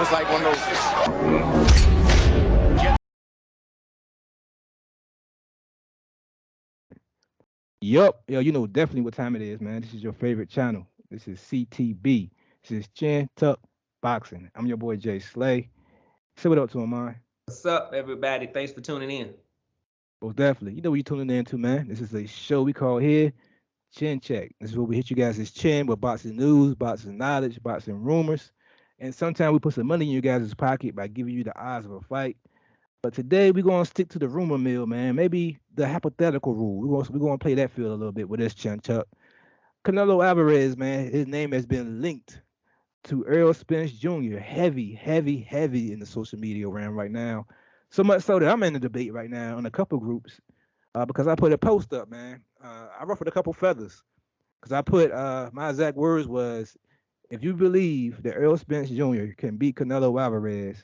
was like one of those. Yup. Yo, you know definitely what time it is, man. This is your favorite channel. This is CTB. This is Chin Tuck Boxing. I'm your boy Jay Slay. Say what up to him, man. What's up, everybody? Thanks for tuning in. Most definitely. You know what you tuning in to, man. This is a show we call here Chin Check. This is where we hit you guys' chin with boxing news, boxing knowledge, boxing rumors. And sometimes we put some money in you guys' pocket by giving you the odds of a fight. But today we're gonna stick to the rumor mill, man. Maybe the hypothetical rule. We're gonna play that field a little bit with this Chin Chuck. Canelo Alvarez, man, his name has been linked to Earl Spence Jr. Heavy, heavy, heavy in the social media realm right now. So much so that I'm in a debate right now in a couple groups because I put a post up, man. I ruffled a couple feathers because I put my exact words was, if you believe that Earl Spence Jr. can beat Canelo Alvarez,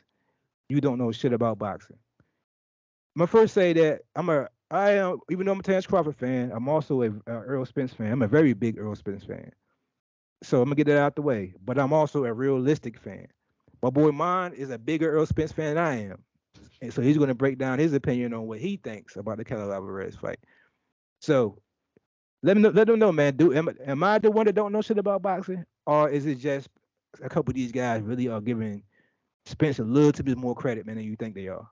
you don't know shit about boxing. I'm gonna first say that I am, even though I'm a Terrence Crawford fan, I'm also a Earl Spence fan. I'm a very big Earl Spence fan. So I'm gonna get that out the way. But I'm also a realistic fan. My boy Mon is a bigger Earl Spence fan than I am, and so he's gonna break down his opinion on what he thinks about the Canelo Alvarez fight. So let them know, man. Am I the one that don't know shit about boxing, or is it just a couple of these guys really are giving Spence a little bit more credit, man, than you think they are?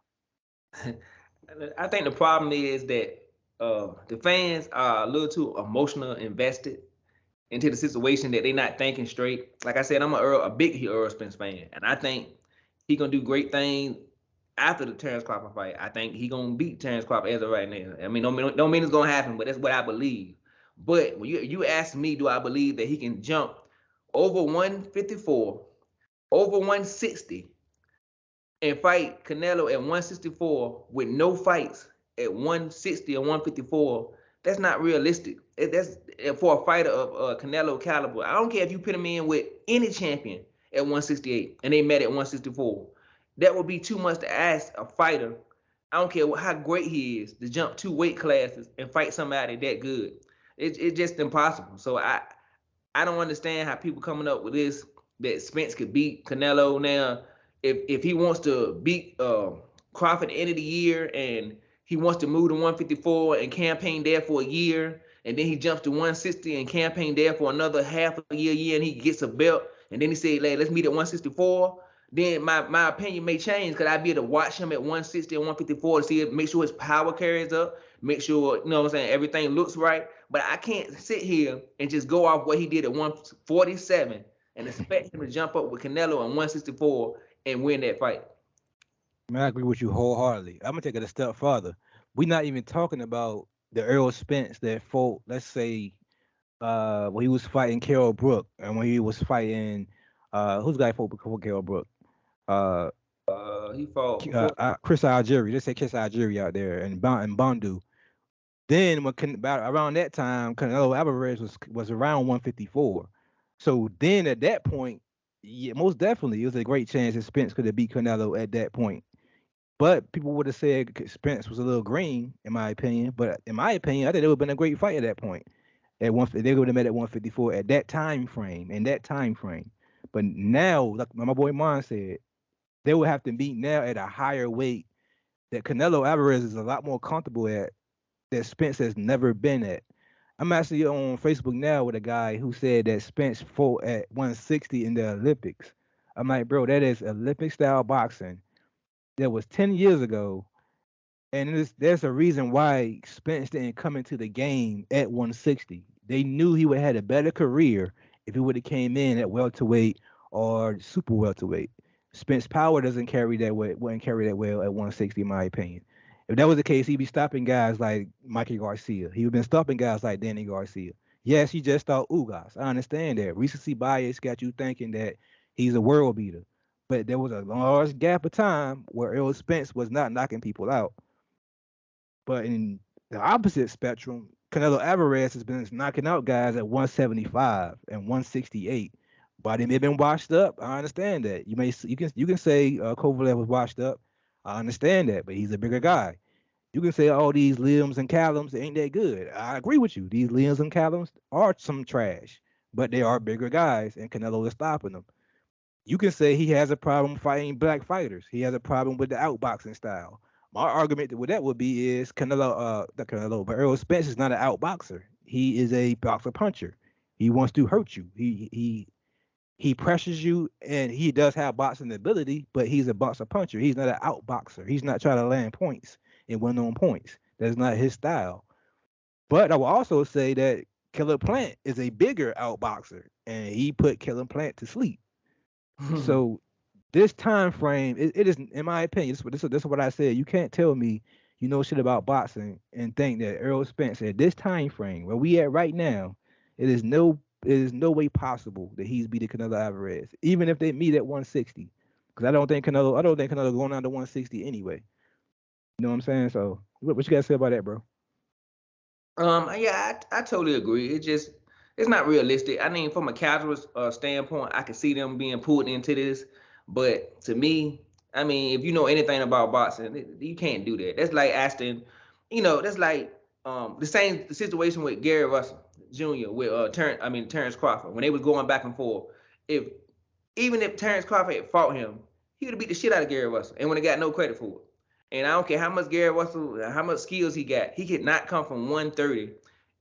I think the problem is that the fans are a little too emotional invested into the situation that they're not thinking straight. Like I said, a big Earl Spence fan, and I think he gonna do great things after the Terrence Crawford fight. I think he gonna beat Terrence Crawford as of right now. I mean, don't mean it's gonna happen, but that's what I believe. But when you ask me, do I believe that he can jump over 154, over 160, and fight Canelo at 164 with no fights at 160 or 154? That's not realistic. That's for a fighter of Canelo caliber. I don't care if you put him in with any champion at 168 and they met at 164. That would be too much to ask a fighter. I don't care how great he is to jump two weight classes and fight somebody that good. It's just impossible. So I don't understand how people coming up with this that Spence could beat Canelo now. If he wants to beat Crawford at the end of the year and he wants to move to 154 and campaign there for a year, and then he jumps to 160 and campaign there for another half a year, and he gets a belt, and then he said, "Hey, let's meet at 164." Then my opinion may change because I'd be able to watch him at 160 and 154 to see it, make sure his power carries up, make sure, you know what I'm saying, everything looks right. But I can't sit here and just go off what he did at 147 and expect him to jump up with Canelo at 164 and win that fight. Man, I agree with you wholeheartedly. I'm gonna take it a step further. We're not even talking about the Earl Spence that fought, let's say, when he was fighting Carol Brook and when he was fighting who's the guy fought before Carol Brook? Uh, He fought before. Chris Algieri. Let's say Chris Algieri out there and Bondu. Then about around that time, Canelo Alvarez was around 154. So then at that point, yeah, most definitely it was a great chance that Spence could have beat Canelo at that point. But people would have said Spence was a little green, in my opinion. But in my opinion, I think it would have been a great fight at that point. They would have met at 154 at that time frame. In that time frame. But now, like my boy Mon said, they would have to meet now at a higher weight that Canelo Alvarez is a lot more comfortable at that Spence has never been at. I'm actually on Facebook now with a guy who said that Spence fought at 160 in the Olympics. I'm like, bro, that is Olympic style boxing. That was 10 years ago. And there's a reason why Spence didn't come into the game at 160. They knew he would have had a better career if he would have came in at welterweight or super welterweight. Spence power doesn't carry that way, wouldn't carry that well at 160, in my opinion. If that was the case, he'd be stopping guys like Mikey Garcia. He would have been stopping guys like Danny Garcia. Yes, he just thought Ugas. I understand that. Recency bias got you thinking that he's a world beater. But there was a large gap of time where Errol Spence was not knocking people out. But in the opposite spectrum, Canelo Alvarez has been knocking out guys at 175 and 168. But they may have been washed up. I understand that. You can say Kovalev was washed up. I understand that, but he's a bigger guy. You can say all these limbs and callums ain't that good. I agree with you. These limbs and callums are some trash, but they are bigger guys, and Canelo is stopping them. You can say he has a problem fighting black fighters. He has a problem with the outboxing style. My argument with that would be is Canelo, not Canelo, but Earl Spence is not an outboxer. He is a boxer puncher. He wants to hurt you. He pressures you, and he does have boxing ability, but he's a boxer puncher. He's not an outboxer. He's not trying to land points and win on points. That's not his style. But I will also say that Killer Plant is a bigger outboxer, and he put Killer Plant to sleep. So this time frame, it is, in my opinion, this is what I said. You can't tell me you know shit about boxing and think that Earl Spence at this time frame where we at right now, it is no way possible that he's beating Canelo Alvarez, even if they meet at 160. Because I don't think Canelo going down to 160 anyway. You know what I'm saying? So what you got to say about that, bro? Yeah, I totally agree. It's not realistic. I mean, from a casual standpoint, I can see them being pulled into this, but to me, I mean, if you know anything about boxing, you can't do that. That's like asking, that's like the same situation with Gary Russell Jr. with Terrence Crawford when they was going back and forth. If Even if Terrence Crawford had fought him, he would have beat the shit out of Gary Russell and would have got no credit for it. And I don't care how much Gary Russell, how much skills he got, he could not come from 130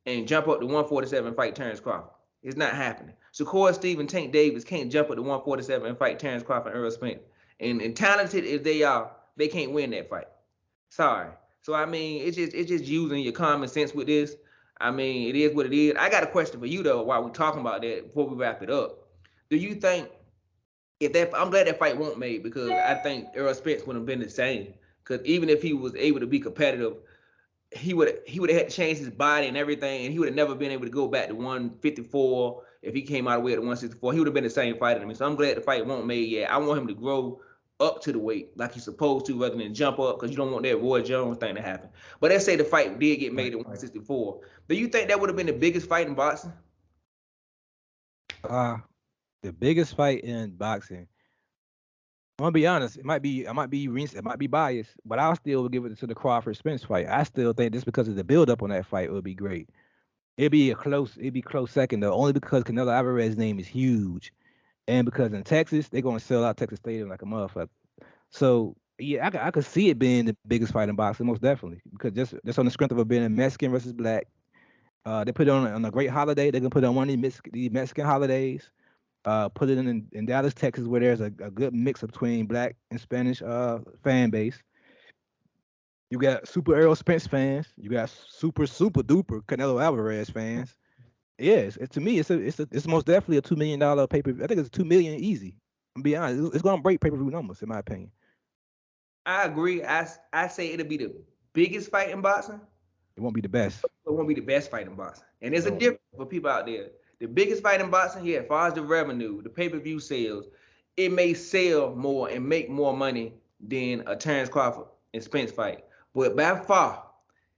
and jump up to 147 and fight Terrence Crawford. It's not happening. Shakur Steve and Tank Davis can't jump up to 147 and fight Terrence Crawford and Earl Spence. And talented as they are, they can't win that fight. Sorry. So I mean, it's just using your common sense with this. I mean, it is what it is. I got a question for you though, while we're talking about that before we wrap it up. Do you think if that I'm glad that fight won't made because I think Errol Spence would have been the same. Because even if he was able to be competitive, he would have had to change his body and everything, and he would have never been able to go back to 154 if he came out of the way at 164. He would have been the same fighter to me. So I'm glad the fight won't made yet. I want him to grow up to the weight like he's supposed to rather than jump up because you don't want that Roy Jones thing to happen. But let's say the fight did get made at 164. Do you think that would have been the biggest fight in boxing? Uh, the biggest fight in boxing. I'm gonna be honest. It might be biased, but I'll still give it to the Crawford Spence fight. I still think just because of the build up on that fight, it would be great. It'd be close second though, only because Canelo Alvarez's name is huge, and because in Texas they're gonna sell out Texas Stadium like a motherfucker. So yeah, I could see it being the biggest fight in boxing, most definitely, because just on the strength of it being a Mexican versus black. They put it on a great holiday. They're gonna put it on one of these Mexican holidays. Put it in Dallas, Texas, where there's a good mix between black and Spanish fan base. You got super Errol Spence fans. You got super duper Canelo Alvarez fans. Yes, to me, it's most definitely a $2 million pay per view. I think it's 2 million easy. I'm be honest, it's gonna break pay per view numbers in my opinion. I agree. I say it'll be the biggest fight in boxing. It won't be the best. It won't be the best fight in boxing. And there's a No. difference for people out there. The biggest fight in boxing, yeah, as far as the revenue, the pay-per-view sales, it may sell more and make more money than a Terrence Crawford and Spence fight. But by far,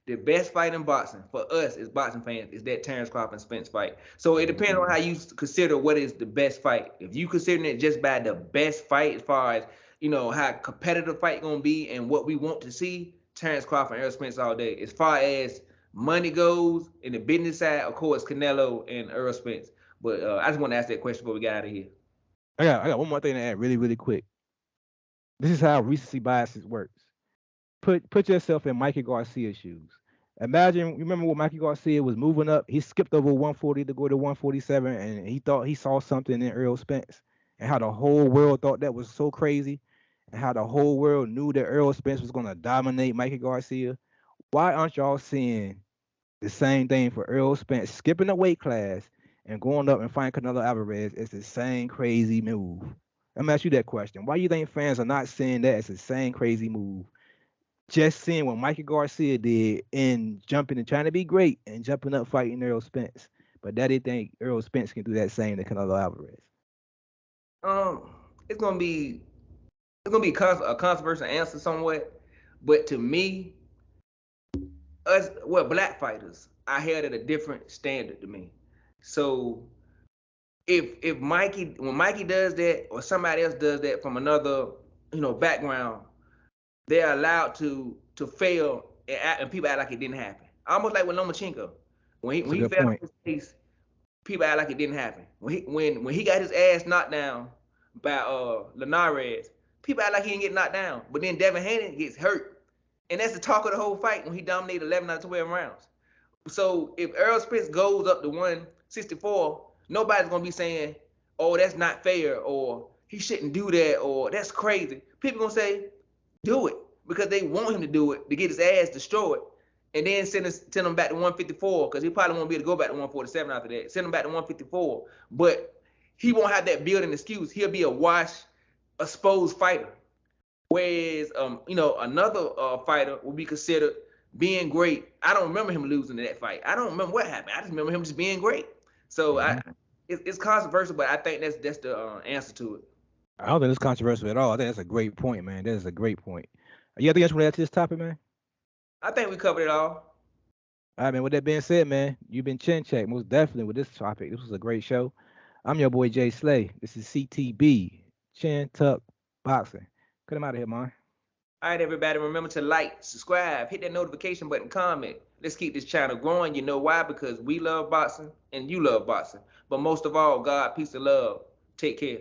the best fight in boxing for us as boxing fans is that Terrence Crawford and Spence fight. So it depends on how you consider what is the best fight. If you consider it just by the best fight as far as, how competitive fight gonna be and what we want to see, Terrence Crawford and Errol Spence all day. As far as money goes in the business side, of course, Canelo and Earl Spence. But I just want to ask that question before we get out of here. I got one more thing to add, really quick. This is how recency biases works. Put yourself in Mikey Garcia's shoes. Imagine, remember when Mikey Garcia was moving up, he skipped over 140 to go to 147, and he thought he saw something in Earl Spence, and how the whole world thought that was so crazy, and how the whole world knew that Earl Spence was going to dominate Mikey Garcia. Why aren't y'all seeing the same thing for Earl Spence skipping a weight class and going up and fighting Canelo Alvarez? It's the same crazy move. Let me ask you that question. Why do you think fans are not seeing that as the same crazy move? Just seeing what Mikey Garcia did and jumping and trying to be great and jumping up fighting Earl Spence. But that didn't think Earl Spence can do that same to Canelo Alvarez. It's gonna be a controversial answer somewhat, but to me, black fighters, I held at a different standard to me. So if Mikey when Mikey does that or somebody else does that from another background, they're allowed to fail and people act like it didn't happen. Almost like with Lomachenko. When he fell on his face, people act like it didn't happen. When he got his ass knocked down by Linares. People act like he didn't get knocked down, but then Devin Haney gets hurt, and that's the talk of the whole fight when he dominated 11 out of 12 rounds. So if Errol Spence goes up to 164, nobody's gonna be saying, "Oh, that's not fair," or "He shouldn't do that," or "That's crazy." People gonna say, "Do it," because they want him to do it to get his ass destroyed, and then send him back to 154 because he probably won't be able to go back to 147 after that. Send him back to 154, but he won't have that building excuse. He'll be a washed, exposed fighter. Whereas, another fighter will be considered being great. I don't remember him losing in that fight. I don't remember what happened. I just remember him just being great. So it's controversial, but I think that's the answer to it. I don't think it's controversial at all. I think that's a great point, man. That is a great point. You got anything else you want to add to this topic, man? I think we covered it all. All right, man. With that being said, man, you've been chin check most definitely with this topic. This was a great show. I'm your boy Jay Slay. This is CTB Chin Tuck Boxing. Cut him out of here, man. All right, everybody, remember to like, subscribe, hit that notification button, comment. Let's keep this channel growing. You know why? Because we love boxing and you love boxing. But most of all, God, peace and love. Take care.